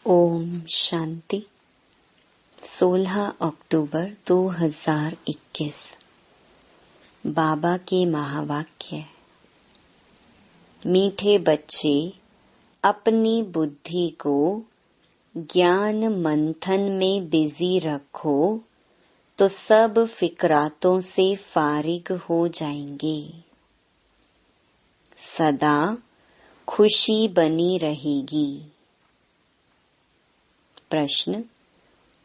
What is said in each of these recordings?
ओम शांति। 16 अक्टूबर 2021। बाबा के महावाक्य। मीठे बच्चे, अपनी बुद्धि को ज्ञान मंथन में बिजी रखो तो सब फिक्रातों से फारिग हो जाएंगे। सदा खुशी बनी रहेगी। प्रश्न: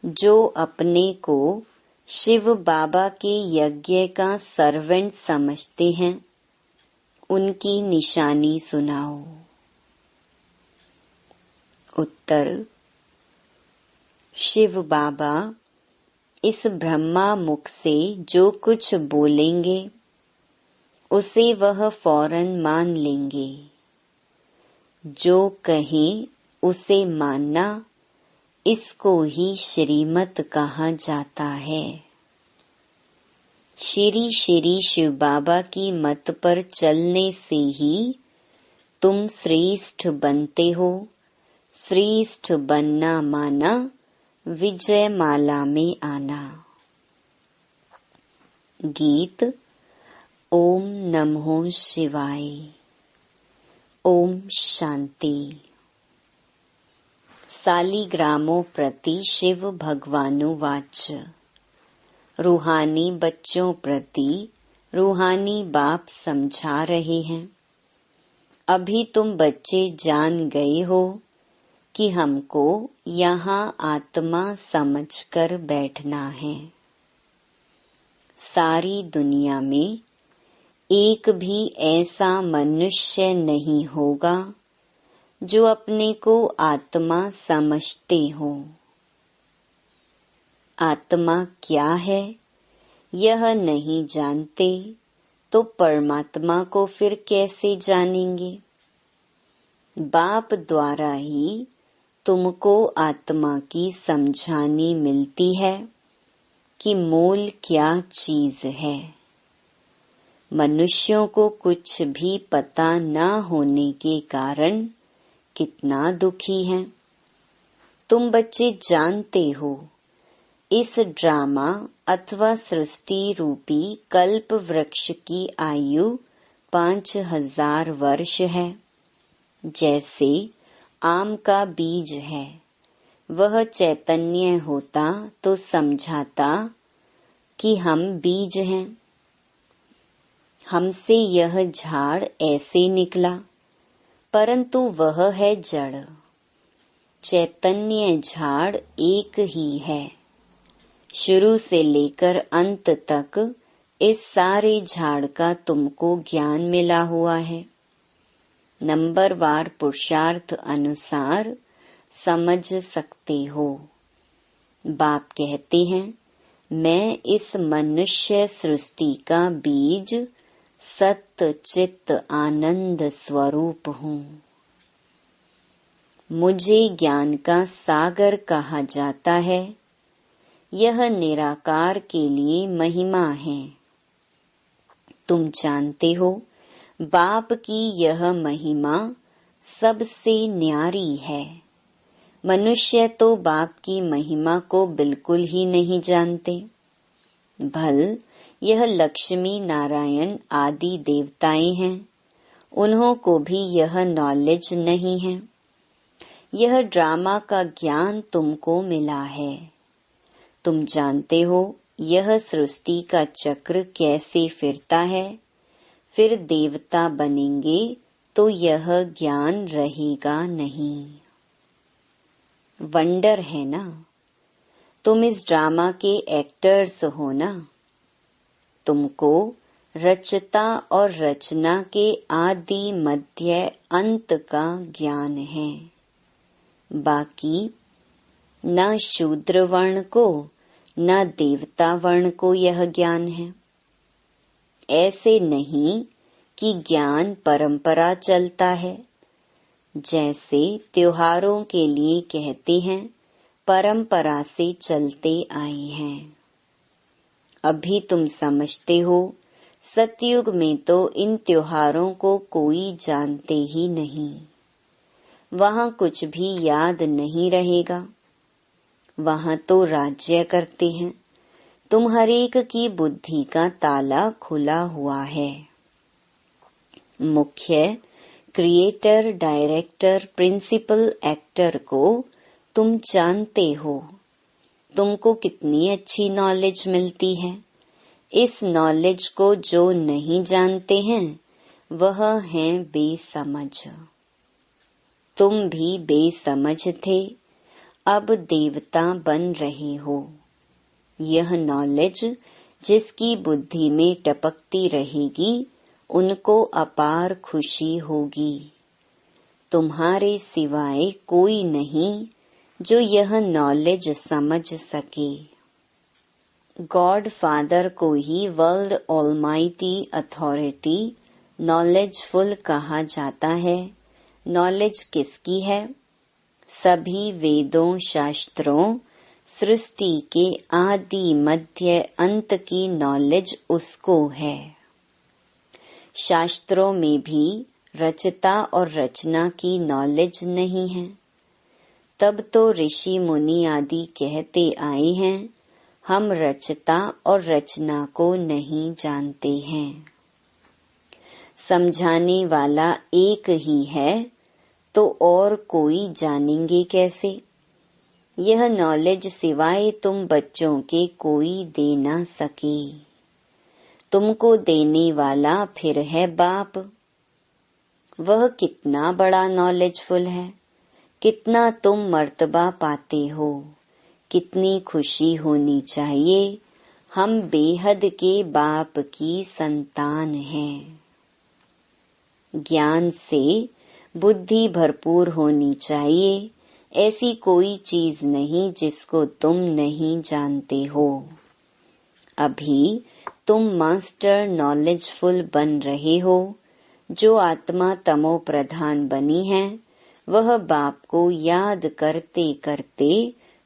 जो अपने को शिव बाबा के यज्ञ का सर्वेंट समझते हैं, उनकी निशानी सुनाओ। उत्तर: शिव बाबा इस ब्रह्मा मुख से जो कुछ बोलेंगे उसे वह फौरन मान लेंगे। जो कहें उसे मानना, इसको ही श्रीमत कहा जाता है। श्री श्री शिव बाबा की मत पर चलने से ही तुम श्रेष्ठ बनते हो। श्रेष्ठ बनना माना विजय माला में आना। गीत। ओम नमो शिवाय। ओम शांति। सालिग्रामों प्रति शिव भगवानुवाच। रूहानी बच्चों प्रति रूहानी बाप समझा रहे हैं। अभी तुम बच्चे जान गए हो कि हमको यहाँ आत्मा समझकर बैठना है। सारी दुनिया में एक भी ऐसा मनुष्य नहीं होगा जो अपने को आत्मा समझते हो। आत्मा क्या है यह नहीं जानते तो परमात्मा को फिर कैसे जानेंगे। बाप द्वारा ही तुमको आत्मा की समझानी मिलती है कि मोल क्या चीज है। मनुष्यों को कुछ भी पता न होने के कारण कितना दुखी है। तुम बच्चे जानते हो, इस ड्रामा अथवा सृष्टि रूपी कल्प वृक्ष की आयु 5000 वर्ष है। जैसे आम का बीज है, वह चैतन्य होता तो समझाता कि हम बीज हैं। हमसे यह झाड़ ऐसे निकला, परंतु वह है जड़। चैतन्य झाड़ एक ही है। शुरू से लेकर अंत तक इस सारे झाड़ का तुमको ज्ञान मिला हुआ है। नंबरवार पुरुषार्थ अनुसार समझ सकते हो। बाप कहते हैं, मैं इस मनुष्य सृष्टि का बीज सत्य चित्त आनंद स्वरूप हूँ। मुझे ज्ञान का सागर कहा जाता है। यह निराकार के लिए महिमा है। तुम जानते हो, बाप की यह महिमा सबसे न्यारी है। मनुष्य तो बाप की महिमा को बिल्कुल ही नहीं जानते। भल यह लक्ष्मी नारायण आदि देवताएं हैं, उन्हों को भी यह नॉलेज नहीं है। यह ड्रामा का ज्ञान तुमको मिला है। तुम जानते हो यह सृष्टि का चक्र कैसे फिरता है। फिर देवता बनेंगे तो यह ज्ञान रहेगा नहीं। वंडर है ना। तुम इस ड्रामा के एक्टर्स हो ना। तुमको रचता और रचना के आदि मध्य अंत का ज्ञान है। बाकी न शूद्र वर्ण को न देवता वर्ण को यह ज्ञान है। ऐसे नहीं कि ज्ञान परंपरा चलता है। जैसे त्योहारों के लिए कहते हैं, परंपरा से चलते आए हैं। अभी तुम समझते हो, सतयुग में तो इन त्योहारों को कोई जानते ही नहीं। वहाँ कुछ भी याद नहीं रहेगा। वहाँ तो राज्य करते हैं। तुम हरेक की बुद्धि का ताला खुला हुआ है। मुख्य क्रिएटर, डायरेक्टर, प्रिंसिपल एक्टर को तुम जानते हो। तुमको कितनी अच्छी नॉलेज मिलती है। इस नॉलेज को जो नहीं जानते हैं वह हैं बेसमझ। तुम भी बेसमझ थे, अब देवता बन रहे हो। यह नॉलेज जिसकी बुद्धि में टपकती रहेगी उनको अपार खुशी होगी। तुम्हारे सिवाय कोई नहीं जो यह नॉलेज समझ सके। गॉड फादर को ही वर्ल्ड ऑलमाइटी अथॉरिटी नॉलेजफुल कहा जाता है। नॉलेज किसकी है? सभी वेदों, शास्त्रों, सृष्टि के आदि मध्य अंत की नॉलेज उसको है। शास्त्रों में भी रचता और रचना की नॉलेज नहीं है। तब तो ऋषि मुनि आदि कहते आए हैं, हम रचता और रचना को नहीं जानते हैं। समझाने वाला एक ही है तो और कोई जानेंगे कैसे? यह नॉलेज सिवाय तुम बच्चों के कोई दे ना सके। तुमको देने वाला फिर है बाप। वह कितना बड़ा नॉलेजफुल है। कितना तुम मर्तबा पाते हो। कितनी खुशी होनी चाहिए। हम बेहद के बाप की संतान हैं। ज्ञान से बुद्धि भरपूर होनी चाहिए। ऐसी कोई चीज नहीं जिसको तुम नहीं जानते हो। अभी तुम मास्टर नॉलेजफुल बन रहे हो। जो आत्मा तमो प्रधान बनी है वह बाप को याद करते करते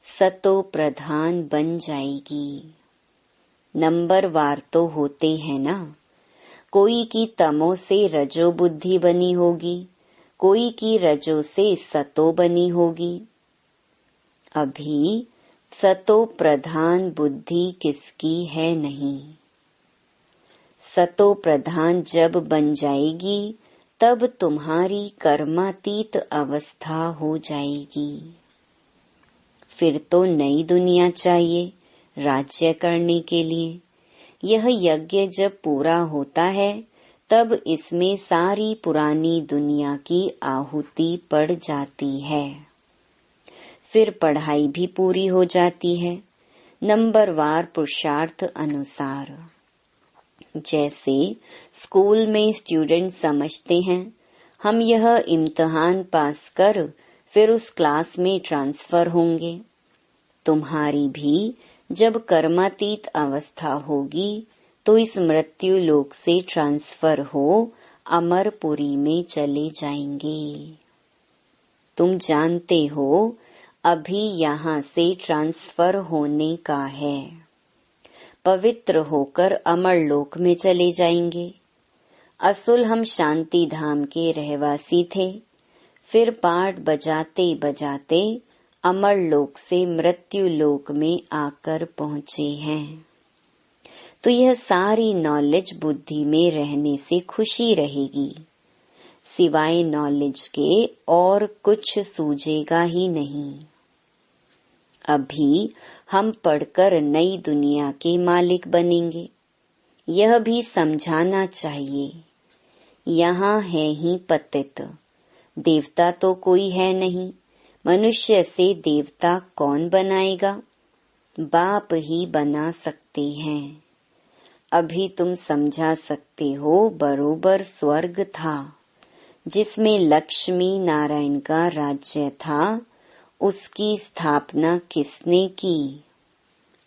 सतो प्रधान बन जाएगी। नंबरवार तो होते हैं ना। कोई की तमो से रजो बुद्धि बनी होगी, कोई की रजो से सतो बनी होगी। अभी सतो प्रधान बुद्धि किसकी है नहीं। सतो प्रधान जब बन जाएगी तब तुम्हारी कर्मातीत अवस्था हो जाएगी। फिर तो नई दुनिया चाहिए राज्य करने के लिए। यह यज्ञ जब पूरा होता है तब इसमें सारी पुरानी दुनिया की आहुति पड़ जाती है। फिर पढ़ाई भी पूरी हो जाती है नंबरवार पुरुषार्थ अनुसार। जैसे स्कूल में स्टूडेंट समझते हैं हम यह इम्तिहान पास कर फिर उस क्लास में ट्रांसफर होंगे। तुम्हारी भी जब कर्मातीत अवस्था होगी तो इस मृत्यु लोक से ट्रांसफर हो अमरपुरी में चले जाएंगे। तुम जानते हो अभी यहाँ से ट्रांसफर होने का है। पवित्र होकर अमर लोक में चले जाएंगे। असुल हम शांति धाम के रहवासी थे। फिर पाठ बजाते बजाते अमर लोक से मृत्यु लोक में आकर पहुँचे हैं। तो यह सारी नॉलेज बुद्धि में रहने से खुशी रहेगी। सिवाय नॉलेज के और कुछ सूझेगा ही नहीं। अभी हम पढ़कर नई दुनिया के मालिक बनेंगे। यह भी समझाना चाहिए। यहाँ है ही पतित, देवता तो कोई है नहीं। मनुष्य से देवता कौन बनाएगा? बाप ही बना सकते हैं। अभी तुम समझा सकते हो बरोबर स्वर्ग था जिसमें लक्ष्मी नारायण का राज्य था। उसकी स्थापना किसने की?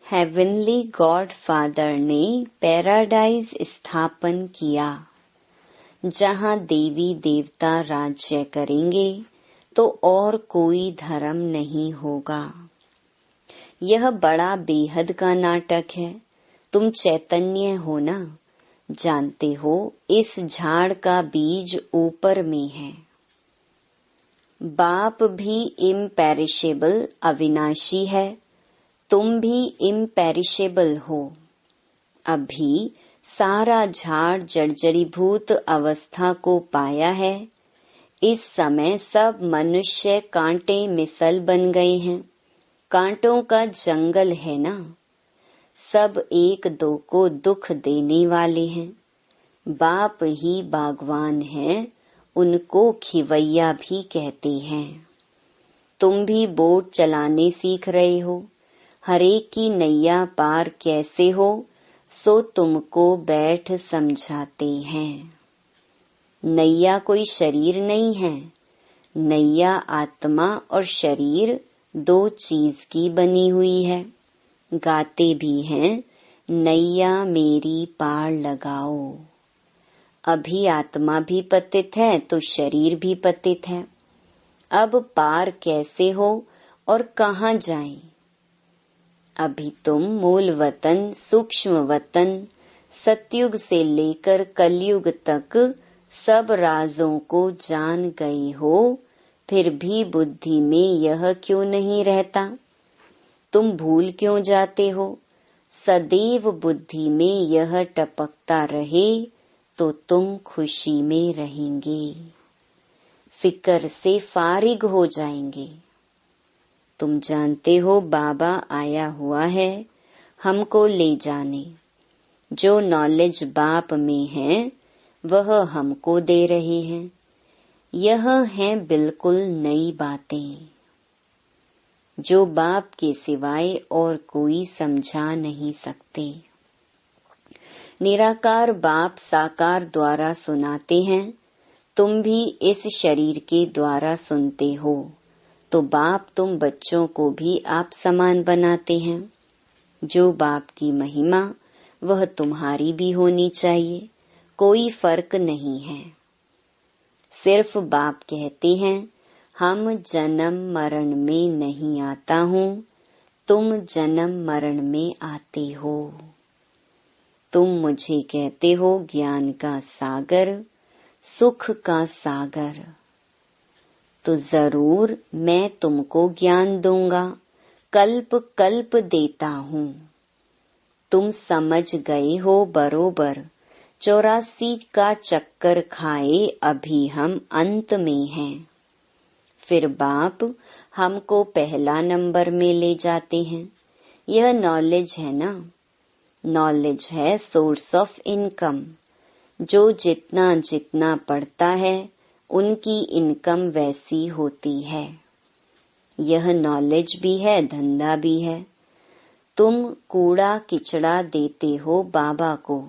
हेवनली गॉड फादर ने पैराडाइज स्थापन किया। जहाँ देवी देवता राज्य करेंगे तो और कोई धर्म नहीं होगा। यह बड़ा बेहद का नाटक है। तुम चैतन्य हो ना, जानते हो इस झाड़ का बीज ऊपर में है। बाप भी इम्पेरिशेबल अविनाशी है, तुम भी इम्पेरिशेबल हो। अभी सारा झाड़ जर्जरीभूत अवस्था को पाया है। इस समय सब मनुष्य कांटे मिसल बन गए हैं। कांटों का जंगल है ना। सब एक दो को दुख देने वाले हैं। बाप ही बागवान हैं, उनको खिवैया भी कहते हैं। तुम भी बोट चलाने सीख रहे हो। हरेक की नैया पार कैसे हो, सो तुमको बैठ समझाते हैं। नैया कोई शरीर नहीं है। नैया आत्मा और शरीर दो चीज की बनी हुई है। गाते भी हैं, नैया मेरी पार लगाओ। अभी आत्मा भी पतित है तो शरीर भी पतित है। अब पार कैसे हो और कहाँ जाएं? अभी तुम मूल वतन, सूक्ष्म वतन, सतयुग से लेकर कलयुग तक सब राजों को जान गए हो, फिर भी बुद्धि में यह क्यों नहीं रहता? तुम भूल क्यों जाते हो? सदैव बुद्धि में यह टपकता रहे तो तुम खुशी में रहेंगे, फिक्र से फारिग हो जाएंगे। तुम जानते हो बाबा आया हुआ है हमको ले जाने। जो नॉलेज बाप में है वह हमको दे रहे हैं। यह हैं बिल्कुल नई बातें जो बाप के सिवाय और कोई समझा नहीं सकते। निराकार बाप साकार द्वारा सुनाते हैं, तुम भी इस शरीर के द्वारा सुनते हो, तो बाप तुम बच्चों को भी आप समान बनाते हैं। जो बाप की महिमा वह तुम्हारी भी होनी चाहिए, कोई फर्क नहीं है। सिर्फ बाप कहते हैं हम जन्म मरण में नहीं आता हूँ, तुम जन्म मरण में आते हो। तुम मुझे कहते हो ज्ञान का सागर, सुख का सागर, तो जरूर मैं तुमको ज्ञान दूंगा, कल्प कल्प देता हूँ। तुम समझ गए हो बरोबर, 84 का चक्कर खाए अभी हम अंत में हैं। फिर बाप हमको पहला नंबर में ले जाते हैं। यह नॉलेज है ना। नॉलेज है सोर्स ऑफ इनकम। जो जितना जितना पढ़ता है उनकी इनकम वैसी होती है। यह नॉलेज भी है, धंधा भी है। तुम कूड़ा किचड़ा देते हो बाबा को।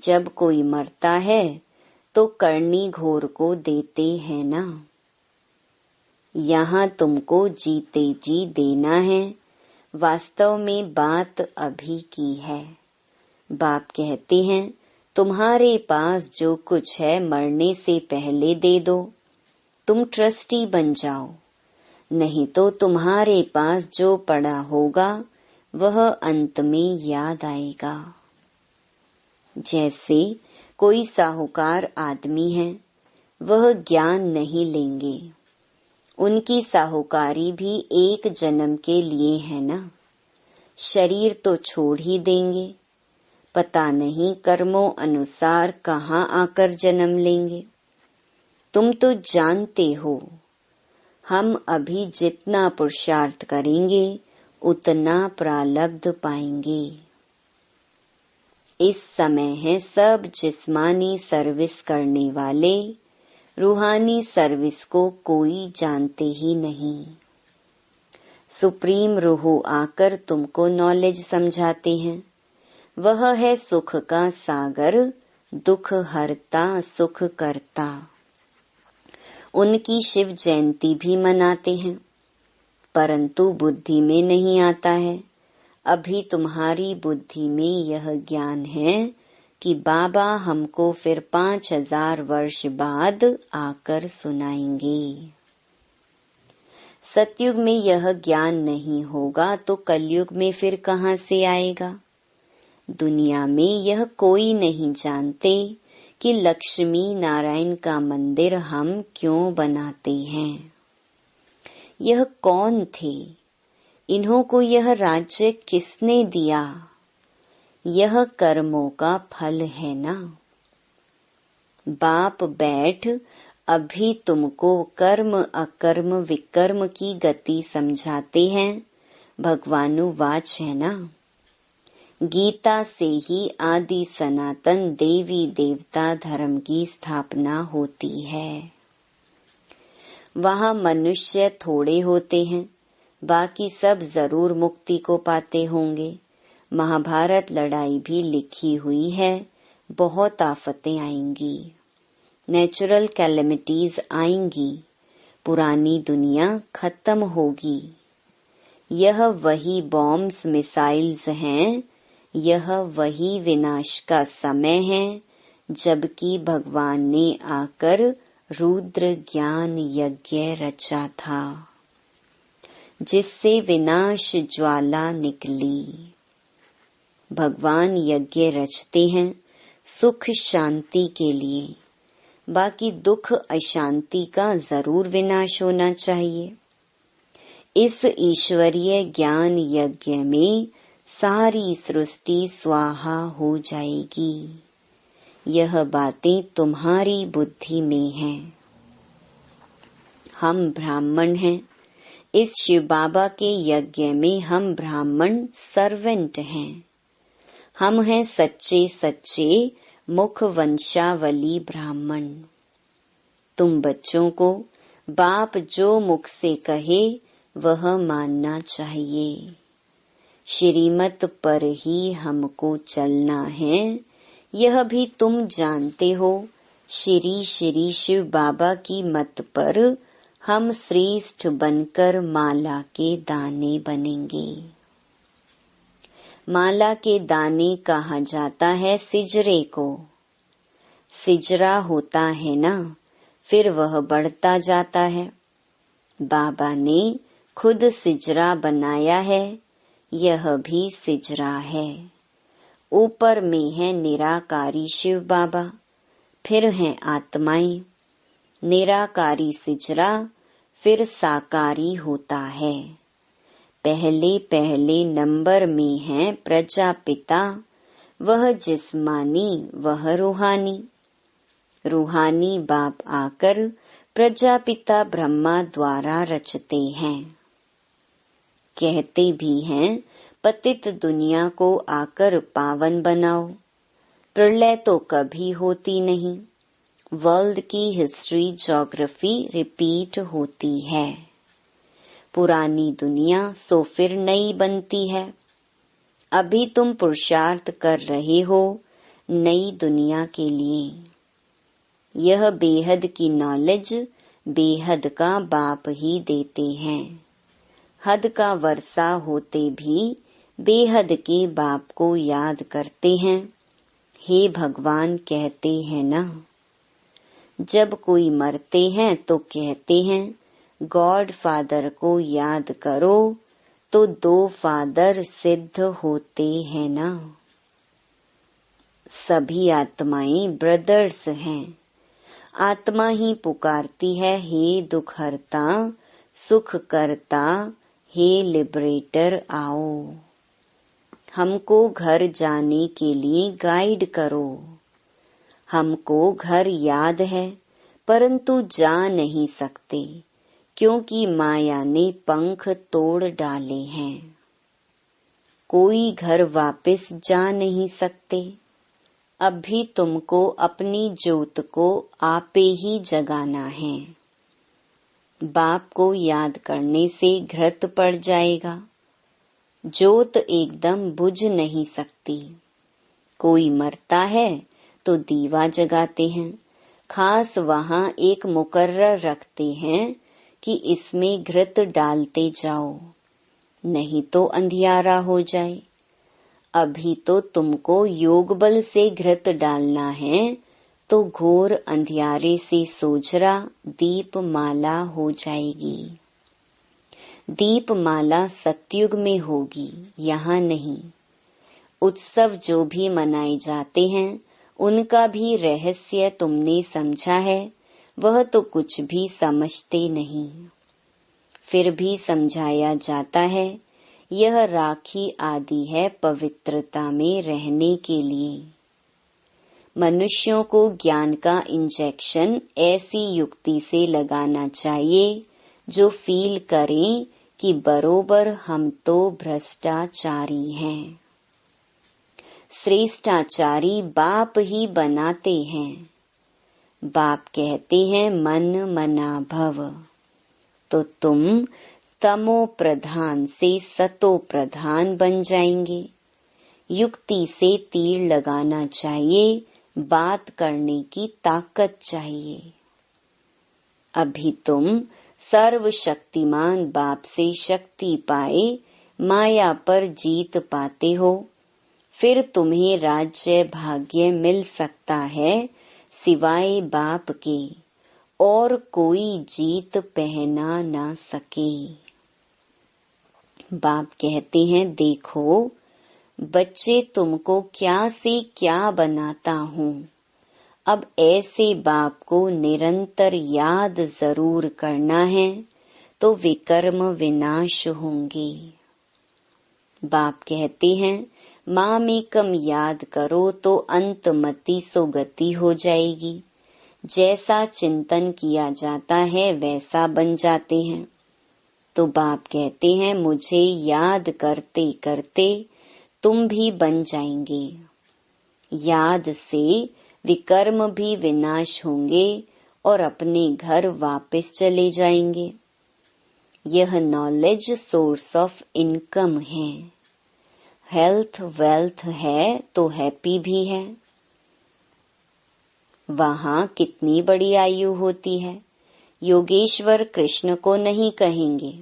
जब कोई मरता है तो करनी घोर को देते हैं ना। यहाँ तुमको जीते जी देना है। वास्तव में बात अभी की है। बाप कहते हैं तुम्हारे पास जो कुछ है मरने से पहले दे दो, तुम ट्रस्टी बन जाओ। नहीं तो तुम्हारे पास जो पड़ा होगा वह अंत में याद आएगा। जैसे कोई साहूकार आदमी है, वह ज्ञान नहीं लेंगे। उनकी साहूकारी भी एक जन्म के लिए है ना। शरीर तो छोड़ ही देंगे, पता नहीं कर्मों अनुसार कहाँ आकर जन्म लेंगे। तुम तो जानते हो हम अभी जितना पुरुषार्थ करेंगे उतना प्रारब्ध पाएंगे। इस समय है सब जिस्मानी सर्विस करने वाले, रूहानी सर्विस को कोई जानते ही नहीं। सुप्रीम रूह आकर तुमको नॉलेज समझाते हैं। वह है सुख का सागर, दुख हरता सुख करता। उनकी शिव जयंती भी मनाते हैं, परंतु बुद्धि में नहीं आता है। अभी तुम्हारी बुद्धि में यह ज्ञान है कि बाबा हमको फिर 5000 वर्ष बाद आकर सुनाएंगे। सतयुग में यह ज्ञान नहीं होगा तो कलयुग में फिर कहाँ से आएगा। दुनिया में यह कोई नहीं जानते कि लक्ष्मी नारायण का मंदिर हम क्यों बनाते हैं। यह कौन थे, इन्हों को यह राज्य किसने दिया। यह कर्मों का फल है ना। बाप बैठ अभी तुमको कर्म अकर्म विकर्म की गति समझाते हैं। भगवानुवाच है ना। गीता से ही आदि सनातन देवी देवता धर्म की स्थापना होती है। वहाँ मनुष्य थोड़े होते हैं, बाकी सब जरूर मुक्ति को पाते होंगे। महाभारत लड़ाई भी लिखी हुई है, बहुत आफतें आएंगी, नेचुरल कैलेमिटीज आएंगी, पुरानी दुनिया खत्म होगी। यह वही बॉम्ब्स मिसाइल्स हैं, यह वही विनाश का समय है, जबकि भगवान ने आकर रुद्र ज्ञान यज्ञ रचा था, जिससे विनाश ज्वाला निकली। भगवान यज्ञ रचते हैं सुख शांति के लिए, बाकी दुख अशांति का जरूर विनाश होना चाहिए। इस ईश्वरीय ज्ञान यज्ञ में सारी सृष्टि स्वाहा हो जाएगी। यह बातें तुम्हारी बुद्धि में हैं। हम ब्राह्मण हैं, इस शिव बाबा के यज्ञ में हम ब्राह्मण सर्वेंट हैं। हम हैं सच्चे सच्चे मुख वंशावली ब्राह्मण। तुम बच्चों को बाप जो मुख से कहे वह मानना चाहिए। श्रीमत पर ही हमको चलना है, यह भी तुम जानते हो। श्री श्री शिव बाबा की मत पर हम श्रेष्ठ बनकर माला के दाने बनेंगे। माला के दाने कहा जाता है सिजरे को। सिजरा होता है ना, फिर वह बढ़ता जाता है। बाबा ने खुद सिजरा बनाया है, यह भी सिजरा है। ऊपर में है निराकारी शिव बाबा, फिर हैं आत्माएं। निराकारी सिजरा फिर साकारी होता है। पहले पहले नंबर में है प्रजापिता, वह जिस्मानी वह रूहानी। रूहानी बाप आकर प्रजापिता ब्रह्मा द्वारा रचते हैं। कहते भी हैं पतित दुनिया को आकर पावन बनाओ। प्रलय तो कभी होती नहीं, वर्ल्ड की हिस्ट्री ज्योग्राफी रिपीट होती है। पुरानी दुनिया सो फिर नई बनती है। अभी तुम पुरुषार्थ कर रहे हो नई दुनिया के लिए। यह बेहद की नॉलेज बेहद का बाप ही देते हैं। हद का वर्षा होते भी बेहद के बाप को याद करते हैं। हे भगवान कहते हैं ना, जब कोई मरते हैं तो कहते हैं गॉड फादर को याद करो, तो 2 फादर सिद्ध होते हैं ना। सभी आत्माएं ब्रदर्स हैं। आत्मा ही पुकारती है हे दुखहर्ता सुख करता, हे लिबरेटर आओ। हमको घर जाने के लिए गाइड करो। हमको घर याद है परंतु जा नहीं सकते, क्योंकि माया ने पंख तोड़ डाले हैं। कोई घर वापस जा नहीं सकते। अभी तुमको अपनी ज्योत को आपे ही जगाना है। बाप को याद करने से घृत पड़ जाएगा। ज्योत एकदम बुझ नहीं सकती। कोई मरता है तो दीवा जगाते हैं। खास वहाँ एक मुकर्रर रखते हैं कि इसमें घृत डालते जाओ, नहीं तो अंधियारा हो जाए। अभी तो तुमको योग बल से घृत डालना है, तो घोर अंधियारे से सोझरा दीप माला हो जाएगी। दीप माला सतयुग में होगी, यहाँ नहीं। उत्सव जो भी मनाए जाते हैं उनका भी रहस्य तुमने समझा है, वह तो कुछ भी समझते नहीं। फिर भी समझाया जाता है, यह राखी आदि है पवित्रता में रहने के लिए। मनुष्यों को ज्ञान का इंजेक्शन ऐसी युक्ति से लगाना चाहिए जो फील करें कि बरोबर हम तो भ्रष्टाचारी हैं। श्रेष्ठाचारी बाप ही बनाते हैं। बाप कहते हैं मन मना भव, तो तुम तमो प्रधान से सतो प्रधान बन जाएंगे। युक्ति से तीर लगाना चाहिए, बात करने की ताकत चाहिए। अभी तुम सर्वशक्तिमान बाप से शक्ति पाए माया पर जीत पाते हो, फिर तुम्हें राज्य भाग्य मिल सकता है सिवाय बाप के और कोई जीत पहना ना सके। बाप कहते हैं, देखो बच्चे, तुमको क्या से क्या बनाता हूँ। अब ऐसे बाप को निरंतर याद जरूर करना है, तो विकर्म विनाश होंगे। बाप कहते हैं, मामेकम याद करो तो अंतमति सो गति हो जाएगी। जैसा चिंतन किया जाता है वैसा बन जाते हैं। तो बाप कहते हैं, मुझे याद करते करते तुम भी बन जाएंगे। याद से विकर्म भी विनाश होंगे और अपने घर वापस चले जाएंगे। यह नॉलेज सोर्स ऑफ इनकम है। हेल्थ वेल्थ है तो हैप्पी भी है। वहाँ कितनी बड़ी आयु होती है। योगेश्वर कृष्ण को नहीं कहेंगे,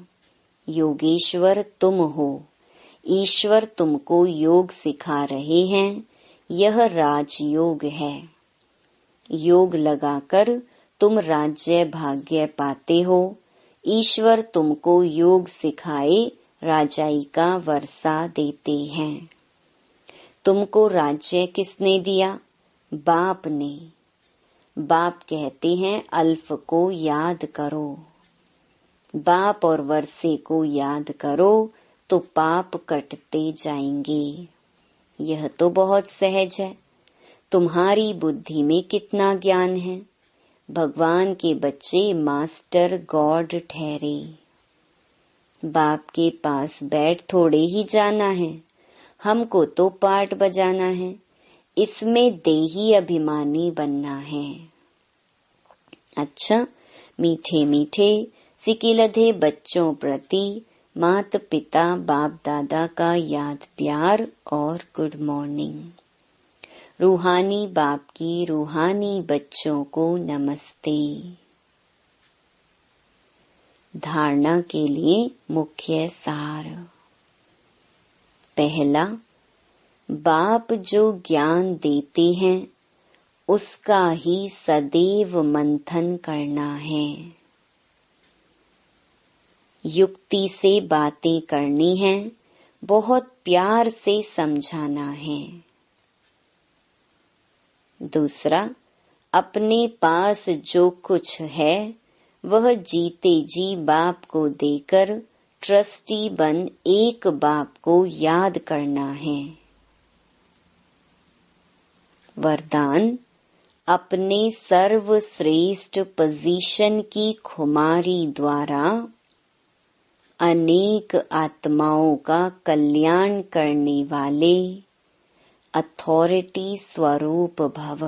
योगेश्वर तुम हो। ईश्वर तुमको योग सिखा रहे हैं, यह राजयोग है। योग लगाकर तुम राज्य भाग्य पाते हो। ईश्वर तुमको योग सिखाए राजाई का वर्षा देते हैं। तुमको राज्य किसने दिया? बाप ने। बाप कहते हैं, अल्फ को याद करो। बाप और वर्षे को याद करो तो पाप कटते जाएंगे। यह तो बहुत सहज है। तुम्हारी बुद्धि में कितना ज्ञान है। भगवान के बच्चे मास्टर गॉड ठहरे। बाप के पास बैठ थोड़े ही जाना है, हमको तो पाठ बजाना है। इसमें देही अभिमानी बनना है। अच्छा, मीठे मीठे सिकिलधे बच्चों प्रति माता पिता बाप दादा का याद प्यार और गुड मॉर्निंग। रूहानी बाप की रूहानी बच्चों को नमस्ते। धारणा के लिए मुख्य सार। पहला, बाप जो ज्ञान देते हैं उसका ही सदैव मंथन करना है। युक्ति से बातें करनी है, बहुत प्यार से समझाना है। दूसरा, अपने पास जो कुछ है वह जीते जी बाप को देकर ट्रस्टी बन एक बाप को याद करना है। वरदान, अपने सर्वश्रेष्ठ पोजीशन की खुमारी द्वारा अनेक आत्माओं का कल्याण करने वाले अथॉरिटी स्वरूप भव।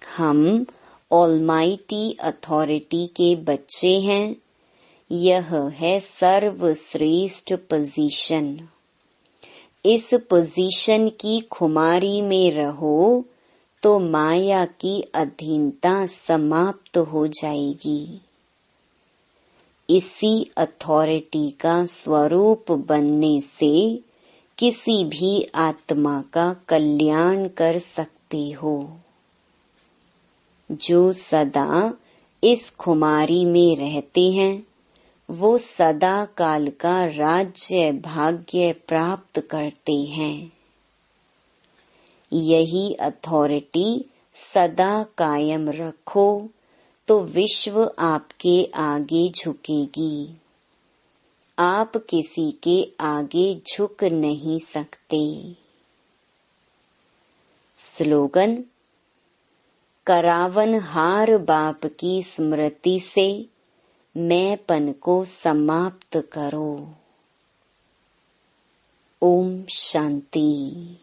हम ऑलमाइटी अथॉरिटी के बच्चे हैं। यह है सर्वश्रेष्ठ पोजीशन। इस पोजीशन की खुमारी में रहो तो माया की अधीनता समाप्त हो जाएगी। इसी अथॉरिटी का स्वरूप बनने से किसी भी आत्मा का कल्याण कर सकते हो। जो सदा इस खुमारी में रहते हैं वो सदा काल का राज्य भाग्य प्राप्त करते हैं। यही अथॉरिटी सदा कायम रखो तो विश्व आपके आगे झुकेगी। आप किसी के आगे झुक नहीं सकते। स्लोगन: करावन हार बाप की स्मृति से मैंपन को समाप्त करो। ओम शांति।